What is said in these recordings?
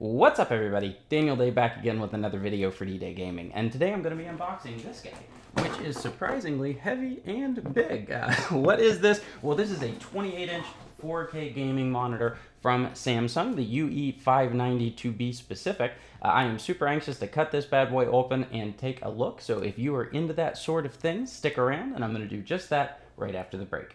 What's up, everybody? Daniel Day back again with another video for DDayGaming, and today I'm going to be unboxing this guy, which is surprisingly heavy and big. What is this? Well, this is a 28-inch 4K gaming monitor from Samsung, the UE590 to be specific. I am super anxious to cut this bad boy open and take a look, so if you are into that sort of thing, stick around, and I'm going to do just that right after the break.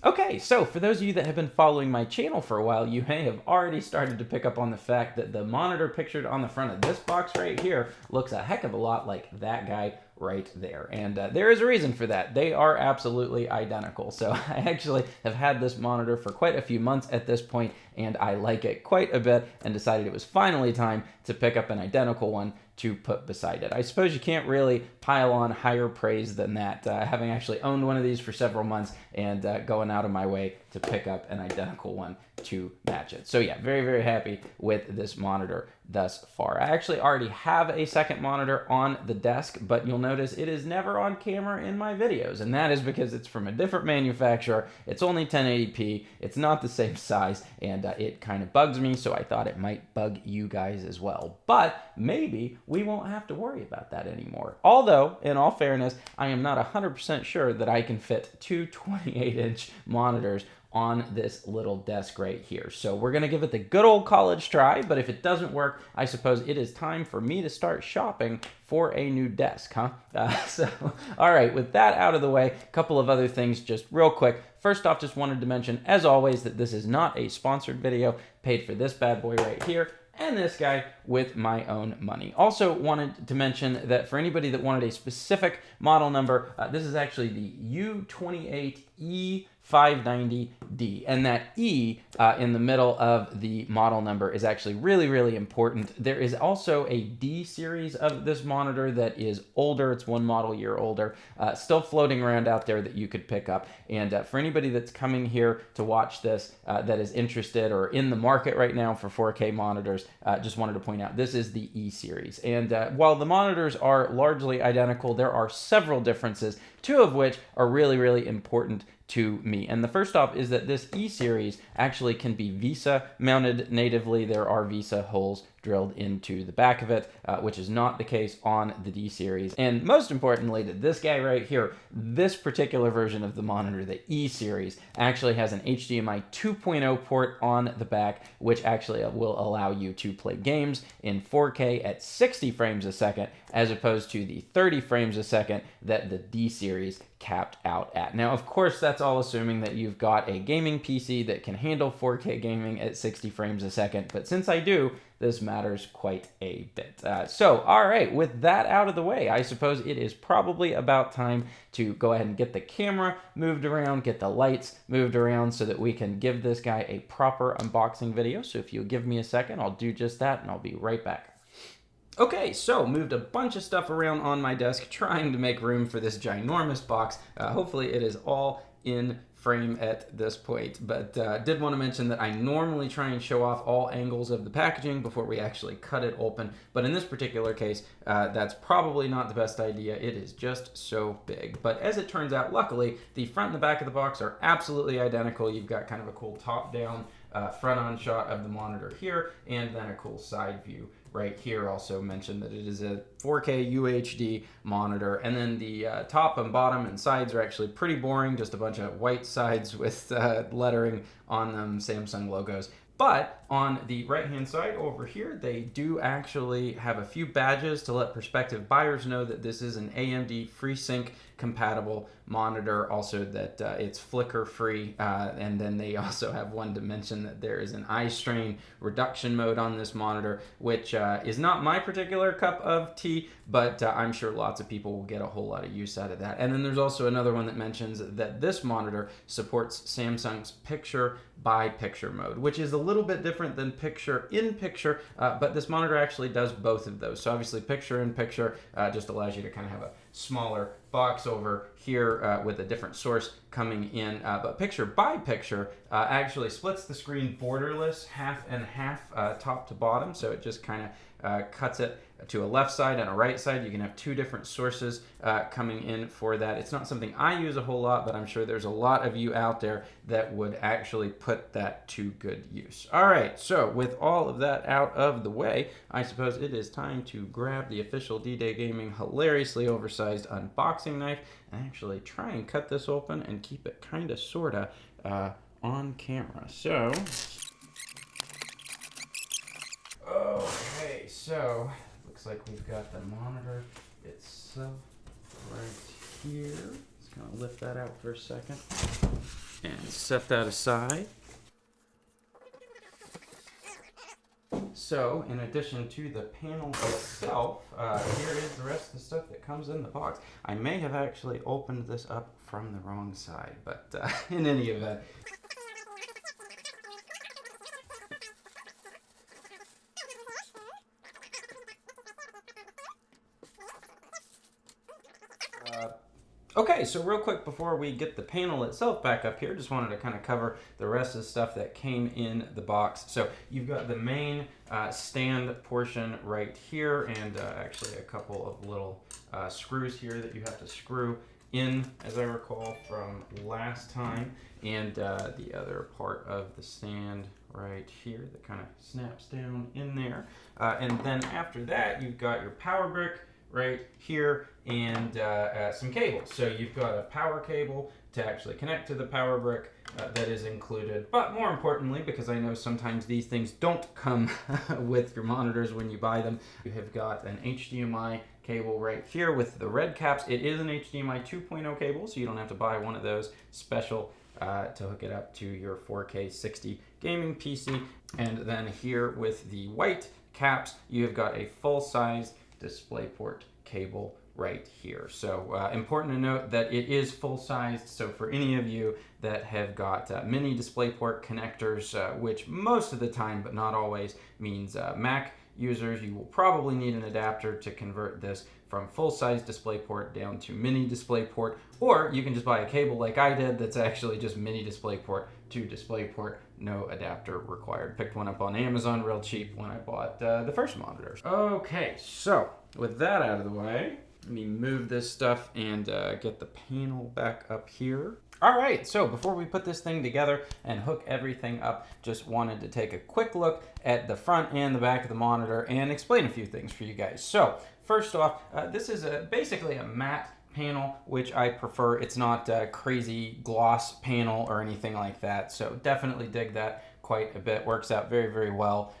Okay, so for those of you that have been following my channel for a while, you may have already started to pick up on the fact that the monitor pictured on the front of this box right here looks a heck of a lot like that guy right there. And there is a reason for that. They are absolutely identical. So I actually have had this monitor for quite a few months at this point, and I like it quite a bit and decided it was finally time to pick up an identical one to put beside it. I suppose you can't really pile on higher praise than that, having actually owned one of these for several months and going out of my way to pick up an identical one to match it. So yeah, very, very happy with this monitor thus far. I actually already have a second monitor on the desk, but you'll notice it is never on camera in my videos, and that is because it's from a different manufacturer. It's only 1080p, it's not the same size, and it kind of bugs me, so I thought it might bug you guys as well. But maybe we won't have to worry about that anymore. Although, in all fairness, I am not 100% sure that I can fit two 28-inch monitors on this little desk right here. So we're gonna give it the good old college try, but if it doesn't work, I suppose it is time for me to start shopping for a new desk, huh? All right, with that out of the way, a couple of other things just real quick. First off, just wanted to mention, as always, that this is not a sponsored video. Paid for this bad boy right here and this guy with my own money. Also wanted to mention that for anybody that wanted a specific model number, this is actually the U28E590D, and that E in the middle of the model number is actually really, really important. There is also a D series of this monitor that is older. It's one model year older, still floating around out there that you could pick up. And for anybody that's coming here to watch this that is interested or in the market right now for 4K monitors, just wanted to point out this is the E series. And while the monitors are largely identical, there are several differences, two of which are really, really important to me. And the first off is that this E series actually can be Vesa mounted natively. There are Vesa holes drilled into the back of it, which is not the case on the D series. And most importantly to this guy right here, this particular version of the monitor, the E series, actually has an HDMI 2.0 port on the back, which actually will allow you to play games in 4K at 60 frames a second, as opposed to the 30 frames a second that the D series capped out at. Now, of course, that's all assuming that you've got a gaming PC that can handle 4K gaming at 60 frames a second, but since I do, this matters quite a bit. So, all right, with that out of the way, I suppose it is probably about time to go ahead and get the camera moved around, get the lights moved around so that we can give this guy a proper unboxing video. So if you'll give me a second, I'll do just that and I'll be right back. Okay, so moved a bunch of stuff around on my desk trying to make room for this ginormous box. Hopefully it is all in frame at this point, but did want to mention that I normally try and show off all angles of the packaging before we actually cut it open, but in this particular case, that's probably not the best idea. It is just so big. But as it turns out, luckily, the front and the back of the box are absolutely identical. You've got kind of a cool top-down front-on shot of the monitor here, and then a cool side view right here. Also mentioned that it is a 4K UHD monitor, and then the top and bottom and sides are actually pretty boring, just a bunch of white sides with lettering on them, Samsung logos. But on the right-hand side over here, they do actually have a few badges to let prospective buyers know that this is an AMD FreeSync compatible monitor, also that it's flicker free, and then they also have one to mention that there is an eye strain reduction mode on this monitor, which is not my particular cup of tea, but I'm sure lots of people will get a whole lot of use out of that. And then there's also another one that mentions that this monitor supports Samsung's picture-by-picture mode, which is a little bit different than picture-in-picture, but this monitor actually does both of those. So obviously picture-in-picture just allows you to kind of have a smaller box over here with a different source coming in, but picture by picture actually splits the screen borderless, half and half, top to bottom, so it just kind cuts it to a left side and a right side. You can have two different sources coming in for that. It's not something I use a whole lot, but I'm sure there's a lot of you out there that would actually put that to good use. All right, so with all of that out of the way, I suppose it is time to grab the official DDayGaming hilariously oversized unboxing knife and actually try and cut this open and keep it kind of sorta on camera. So, okay, so looks like we've got the monitor itself right here. Just gonna lift that out for a second and set that aside. So, in addition to the panel itself, here is the rest of the stuff that comes in the box. I may have actually opened this up from the wrong side, but in any event. Okay, so real quick before we get the panel itself back up here, just wanted to kind of cover the rest of the stuff that came in the box. So you've got the main stand portion right here, and actually a couple of little screws here that you have to screw in, as I recall from last time, and the other part of the stand right here that kind of snaps down in there. And then after that, you've got your power brick right here and some cables. So you've got a power cable to actually connect to the power brick that is included. But more importantly, because I know sometimes these things don't come with your monitors when you buy them, you have got an HDMI cable right here with the red caps. It is an HDMI 2.0 cable, so you don't have to buy one of those special to hook it up to your 4K 60 gaming PC. And then here with the white caps, you have got a full-size DisplayPort cable right here. So important to note that it is full-sized, so for any of you that have got mini DisplayPort connectors, which most of the time, but not always, means Mac users, you will probably need an adapter to convert this from full-size DisplayPort down to mini DisplayPort, or you can just buy a cable like I did that's actually just mini DisplayPort to DisplayPort, no adapter required. Picked one up on Amazon real cheap when I bought the first monitors. Okay, so with that out of the way, let me move this stuff and get the panel back up here. All right, so before we put this thing together and hook everything up, just wanted to take a quick look at the front and the back of the monitor and explain a few things for you guys. So first off, this is basically a matte panel, which I prefer. It's not a crazy gloss panel or anything like that, so definitely dig that quite a bit. Works out very, very well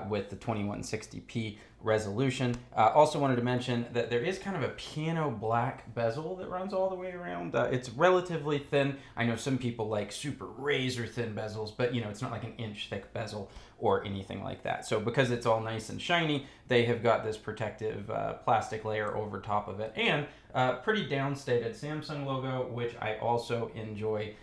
with the 2160p resolution. Also wanted to mention that there is kind of a piano black bezel that runs all the way around. It's relatively thin. I know some people like super razor thin bezels, but you know, it's not like an inch thick bezel or anything like that. So because it's all nice and shiny, they have got this protective plastic layer over top of it, and pretty downstated Samsung logo, which I also enjoy.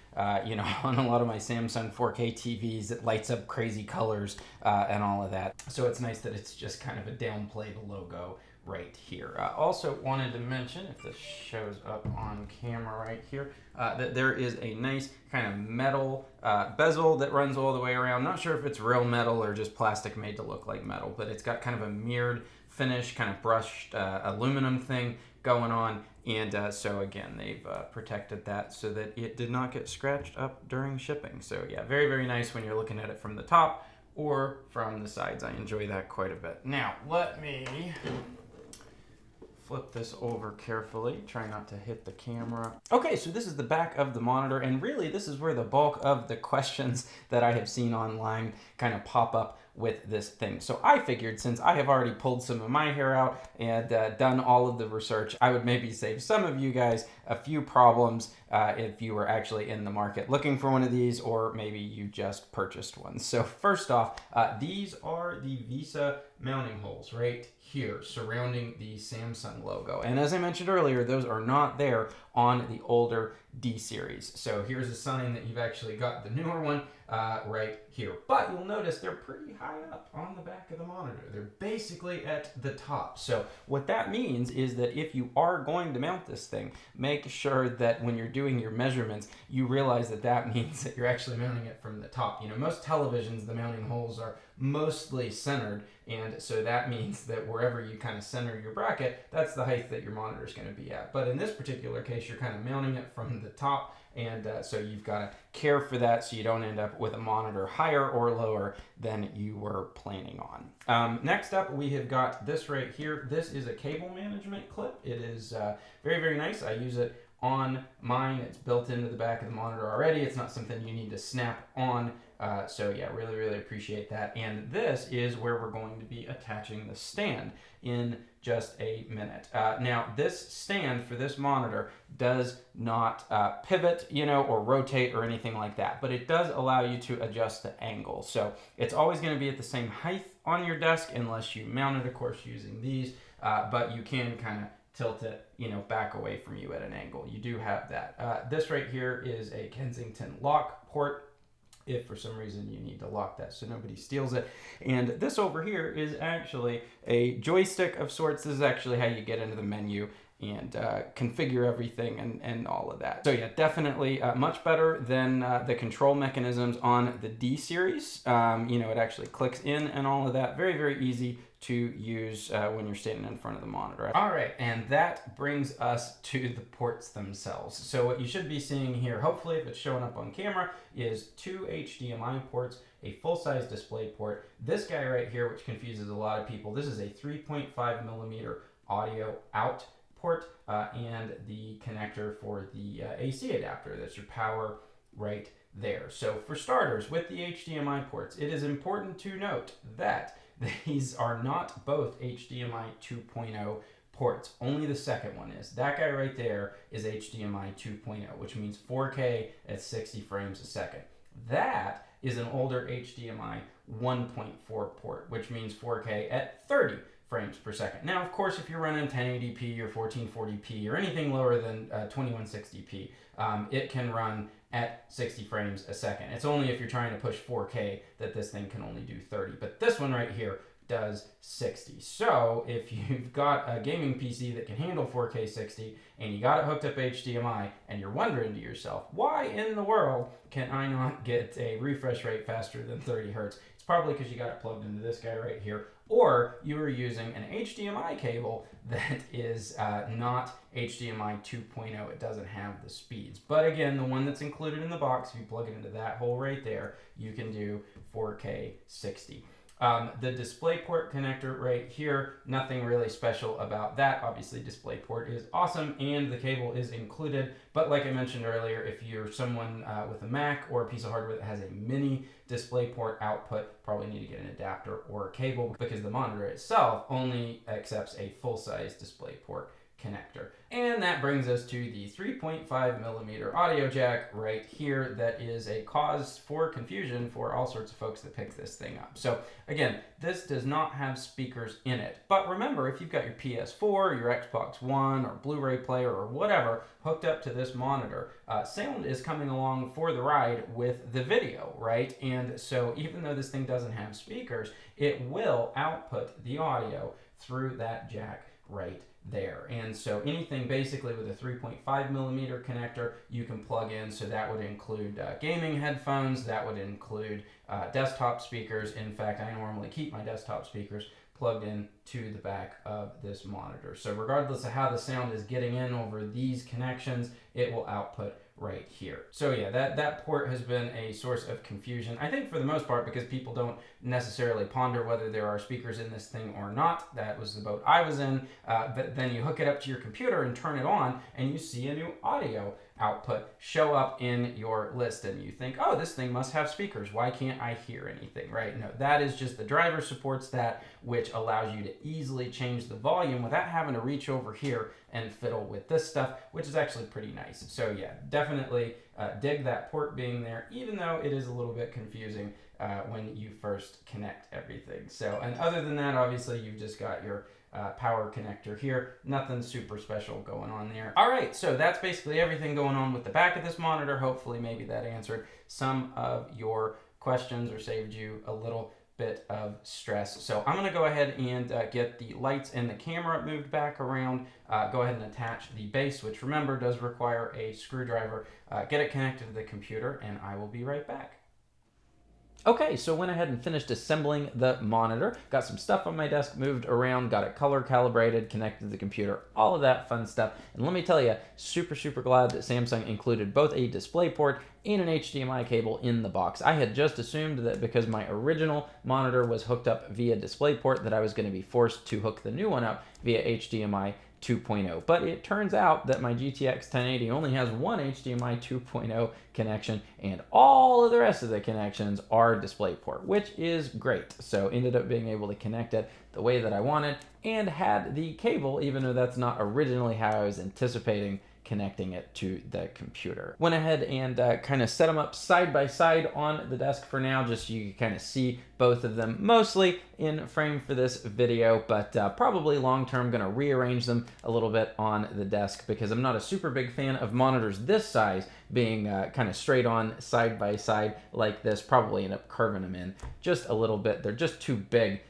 You know, on a lot of my Samsung 4K TVs, it lights up crazy colors and all of that. So it's nice that it's just kind of a downplayed logo right here. Also wanted to mention, if this shows up on camera right here, that there is a nice kind of metal bezel that runs all the way around. Not sure if it's real metal or just plastic made to look like metal, but it's got kind of a mirrored finish, kind of brushed aluminum thing going on. And so again, they've protected that so that it did not get scratched up during shipping. So yeah, very, very nice when you're looking at it from the top or from the sides. I enjoy that quite a bit. Now, let me flip this over carefully. Try not to hit the camera. Okay, so this is the back of the monitor, and really this is where the bulk of the questions that I have seen online kind of pop up with this thing. So I figured, since I have already pulled some of my hair out and done all of the research, I would maybe save some of you guys a few problems if you were actually in the market looking for one of these, or maybe you just purchased one. So first off, these are the Vesa mounting holes right here surrounding the Samsung logo. And as I mentioned earlier, those are not there on the older D series. So here's a sign that you've actually got the newer one right here. But you'll notice they're pretty high up on the back of the monitor. They're basically at the top. So what that means is that if you are going to mount this thing, make sure that when you're doing your measurements, you realize that that means that you're actually mounting it from the top. You know, most televisions, the mounting holes are mostly centered, and so that means that wherever you kind of center your bracket, that's the height that your monitor is going to be at. But in this particular case, you're kind of mounting it from the top, and so you've got to care for that so you don't end up with a monitor higher or lower than you were planning on. Next up, we have got this right here. This is a cable management clip. It is very, very nice. I use it on mine. It's built into the back of the monitor already. It's not something you need to snap on. So yeah, really, really appreciate that. And this is where we're going to be attaching the stand in just a minute. Now, this stand for this monitor does not pivot, or rotate or anything like that, but it does allow you to adjust the angle. So it's always going to be at the same height on your desk unless you mount it, of course, using these, but you can kind of tilt it, back away from you at an angle. You do have that. This right here is a Kensington lock port, if for some reason you need to lock that so nobody steals it. And this over here is actually a joystick of sorts. This is actually how you get into the menu and configure everything and all of that. So yeah, definitely much better than the control mechanisms on the D series. It actually clicks in and all of that. Very, very easy to use when you're standing in front of the monitor. All right, and that brings us to the ports themselves. So what you should be seeing here, hopefully if it's showing up on camera, is 2 HDMI ports, a full-size display port. This guy right here, which confuses a lot of people, this is a 3.5 millimeter audio out port and the connector for the AC adapter. That's your power right there. So for starters, with the HDMI ports, it is important to note that these are not both HDMI 2.0 ports. Only the second one is. That guy right there is HDMI 2.0, which means 4K at 60 frames a second. That is an older HDMI 1.4 port, which means 4K at 30 frames per second. Now, of course, if you're running 1080p or 1440p or anything lower than 2160p, it can run at 60 frames a second. It's only if you're trying to push 4K that this thing can only do 30. But this one right here does 60. So if you've got a gaming PC that can handle 4K 60 and you got it hooked up HDMI and you're wondering to yourself, why in the world can I not get a refresh rate faster than 30 hertz? It's probably because you got it plugged into this guy right here, or you were using an HDMI cable that is not HDMI 2.0. It doesn't have the speeds. But again, the one that's included in the box, if you plug it into that hole right there, you can do 4K 60. The DisplayPort connector right here, nothing really special about that. Obviously, DisplayPort is awesome and the cable is included. But like I mentioned earlier, if you're someone with a Mac or a piece of hardware that has a mini DisplayPort output, probably need to get an adapter or a cable because the monitor itself only accepts a full-size DisplayPort connector. And that brings us to the 3.5 millimeter audio jack right here. That is a cause for confusion for all sorts of folks that pick this thing up. So again, this does not have speakers in it. But remember, if you've got your PS4, your Xbox One, or Blu-ray player, or whatever hooked up to this monitor, sound is coming along for the ride with the video, right? And so even though this thing doesn't have speakers, it will output the audio through that jack right there. And so anything basically with a 3.5 millimeter connector you can plug in. So that would include gaming headphones, that would include desktop speakers. In fact, I normally keep my desktop speakers plugged in to the back of this monitor. So regardless of how the sound is getting in over these connections, it will output right here. So yeah, that port has been a source of confusion, I think for the most part, because people don't necessarily ponder whether there are speakers in this thing or not. That was the boat I was in. But then you hook it up to your computer and turn it on, and you see a new audio output show up in your list, and you think, oh, this thing must have speakers. Why can't I hear anything, right? No, that is just the driver supports that, which allows you to easily change the volume without having to reach over here and fiddle with this stuff, which is actually pretty nice. So yeah, definitely dig that port being there, even though it is a little bit confusing when you first connect everything. So, and other than that, obviously you've just got your power connector here. Nothing super special going on there. All right, so that's basically everything going on with the back of this monitor. Hopefully maybe that answered some of your questions or saved you a little bit of stress. So I'm going to go ahead and get the lights and the camera moved back around. Go ahead and attach the base, which remember does require a screwdriver. Get it connected to the computer, and I will be right back. Okay, so went ahead and finished assembling the monitor, got some stuff on my desk moved around, got it color calibrated, connected to the computer, all of that fun stuff. And let me tell you, super glad that Samsung included both a DisplayPort and an HDMI cable in the box. I had just assumed that because my original monitor was hooked up via DisplayPort that I was going to be forced to hook the new one up via HDMI 2.0, but it turns out that my GTX 1080 only has one HDMI 2.0 connection and all of the rest of the connections are DisplayPort, which is great. So ended up being able to connect it the way that I wanted and had the cable, even though that's not originally how I was anticipating connecting it to the computer. Went ahead and kind of set them up side by side on the desk for now, just so you can kind of see both of them, mostly in frame for this video, but probably long term gonna rearrange them a little bit on the desk because I'm not a super big fan of monitors this size being kind of straight on side by side like this. Probably end up curving them in just a little bit. They're just too big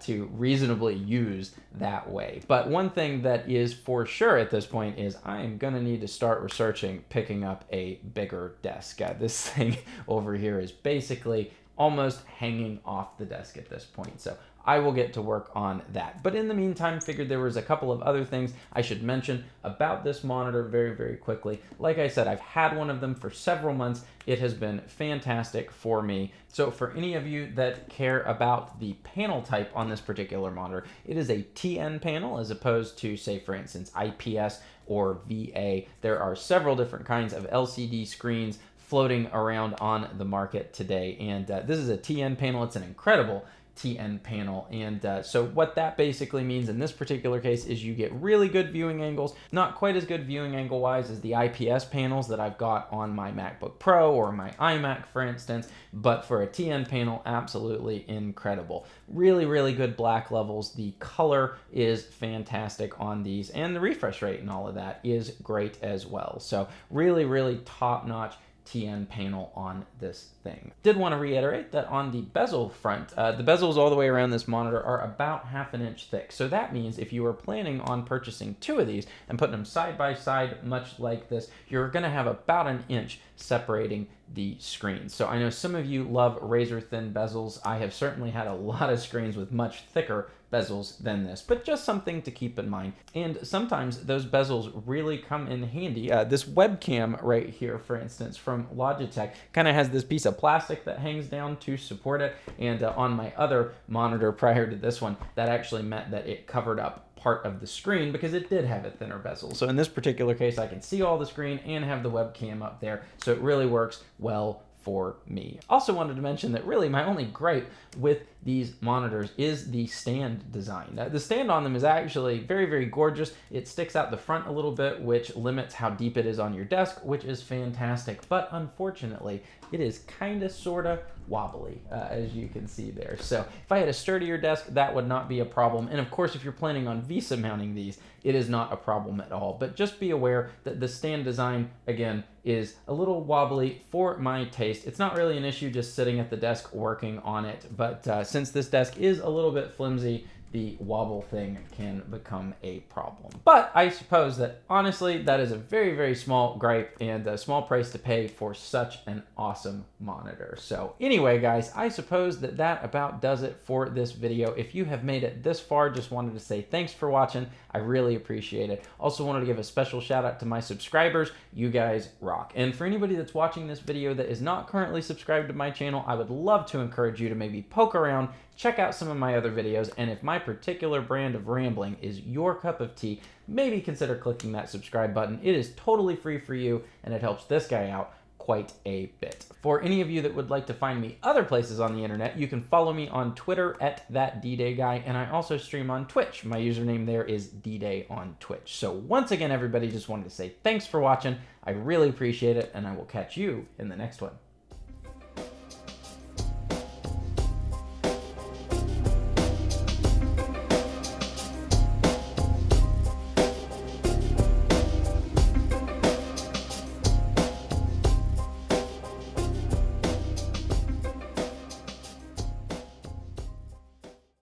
to reasonably use that way. But one thing that is for sure at this point is I am gonna need to start researching picking up a bigger desk. This thing over here is basically almost hanging off the desk at this point. So I will get to work on that. But in the meantime, figured there was a couple of other things I should mention about this monitor very quickly. Like I said, I've had one of them for several months. It has been fantastic for me. So for any of you that care about the panel type on this particular monitor, it is a TN panel as opposed to, say, for instance, IPS or VA. There are several different kinds of LCD screens floating around on the market today. And this is a TN panel. It's an incredible TN panel. And so what that basically means in this particular case is you get really good viewing angles, not quite as good viewing angle wise as the IPS panels that I've got on my MacBook Pro or my iMac, for instance, but for a TN panel, absolutely incredible. Really good black levels. The color is fantastic on these and the refresh rate and all of that is great as well. So really top-notch TN panel on this thing. Did want to reiterate that on the bezel front, the bezels all the way around this monitor are about 1/2 inch thick. So that means if you were planning on purchasing 2 of these and putting them side by side, much like this, you're going to have about 1 inch separating the screens. So I know some of you love razor thin bezels. I have certainly had a lot of screens with much thicker bezels than this, but just something to keep in mind. And sometimes those bezels really come in handy. This webcam right here, for instance, from Logitech, kind of has this piece of plastic that hangs down to support it. And on my other monitor prior to this one, that actually meant that it covered up part of the screen because it did have a thinner bezel. So in this particular case, I can see all the screen and have the webcam up there. So it really works well for me. Also wanted to mention that really my only gripe with these monitors is the stand design. The stand on them is actually very gorgeous. It sticks out the front a little bit, which limits how deep it is on your desk, which is fantastic. But unfortunately, it is kind of sort of wobbly, as you can see there. So if I had a sturdier desk, that would not be a problem. And of course, if you're planning on Vesa mounting these, it is not a problem at all. But just be aware that the stand design, again, is a little wobbly for my taste. It's not really an issue just sitting at the desk working on it, but since this desk is a little bit flimsy, the wobble thing can become a problem. But I suppose that honestly, that is a very small gripe and a small price to pay for such an awesome monitor. So anyway, guys, I suppose that that about does it for this video. If you have made it this far, just wanted to say thanks for watching. I really appreciate it. Also wanted to give a special shout out to my subscribers. You guys rock. And for anybody that's watching this video that is not currently subscribed to my channel, I would love to encourage you to maybe poke around, check out some of my other videos, and if my particular brand of rambling is your cup of tea, maybe consider clicking that subscribe button. It is totally free for you, and it helps this guy out quite a bit. For any of you that would like to find me other places on the internet, you can follow me on Twitter at @DDayGuy, and I also stream on Twitch. My username there is DDay on Twitch. So once again, everybody, just wanted to say thanks for watching. I really appreciate it, and I will catch you in the next one.